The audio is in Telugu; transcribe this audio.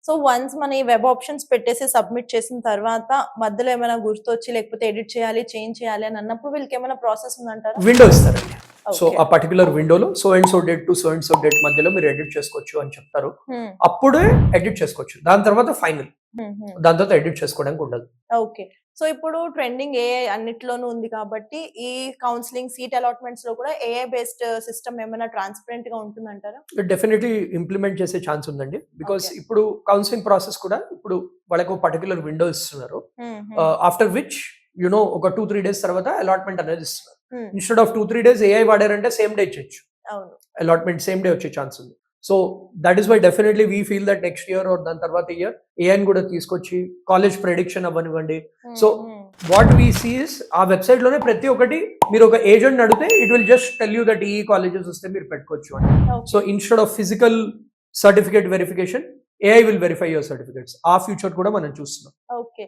సో వన్స్ మన ఈ వెబ్ ఆప్షన్స్ పెట్టేసి సబ్మిట్ చేసిన తర్వాత మధ్యలో ఏమైనా గుర్తొచ్చి లేకపోతే ఎడిట్ చేయాలి, చేంజ్ చేయాలి అని అన్నప్పుడు వీళ్ళకి ఏమైనా ప్రాసెస్ ఉందంటారా? విండో ఇస్తారండి. So Okay. ఆ పర్టికులర్ విండోలో so and so date to so and so date మధ్యలో మీరు ఎడిట్ చేసుకోవచ్చు అని చెప్తారు. అప్పుడే ఎడిట్ చేసుకోవచ్చు. దాని తర్వాత ఫైనల్. దాని తర్వాత ఎడిట్ చేసుకోవడానికి ఉండదు. ఓకే. సో ఇప్పుడు ట్రెండింగ్ ఏఐ అన్నిట్లోనూ ఉంది కాబట్టి ఈ కౌన్సిలింగ్ సీట్ అలాట్మెంట్స్ లో కూడా ఏఐ బేస్డ్ సిస్టమ్ ఏమైనా ట్రాన్స్పరెంట్ గా ఉంటుందంటారా? డెఫినెట్లీ ఇంప్లిమెంట్ చేసే ఛాన్స్ ఉందండి. Because Okay. ఇప్పుడు కౌన్సిలింగ్ ప్రాసెస్ కూడా ఇప్పుడు వాళ్ళకు పర్టికులర్ విండో ఇస్తున్నారు. ఆఫ్టర్ విచ్ ఒక 2-3 డేస్ తర్వాత అలాట్మెంట్ అనేది ఇస్తున్నారు. ఇన్స్టెడ్ ఆఫ్ 2-3 డేస్ ఏఐ వాడారంటే సేమ్ డే ఇచ్చచ్చు. అవును. అలాట్మెంట్ సేమ్ డే వచ్చే ఛాన్స్ ఉంది. So that is why definitely we feel that next year are దాని తర్వాత ఇయర్ ఏఐని కూడా తీసుకొచ్చి కాలేజ్ ప్రెడిక్షన్ అవ్వనివ్వండి. సో వాట్ వీ సీస్ ఆ వెబ్సైట్ లోనే ప్రతి ఒక్కటి మీరు ఒక ఏజెంట్ అడిగితే it will just tell you that ఈ కాలేజెస్ వస్తే మీరు పెట్టుకోవచ్చు అని. So instead of physical certificate verification AI will verify your certificates. ఆ ఫ్యూచర్ కూడా మనం చూస్తున్నాం. ఓకే.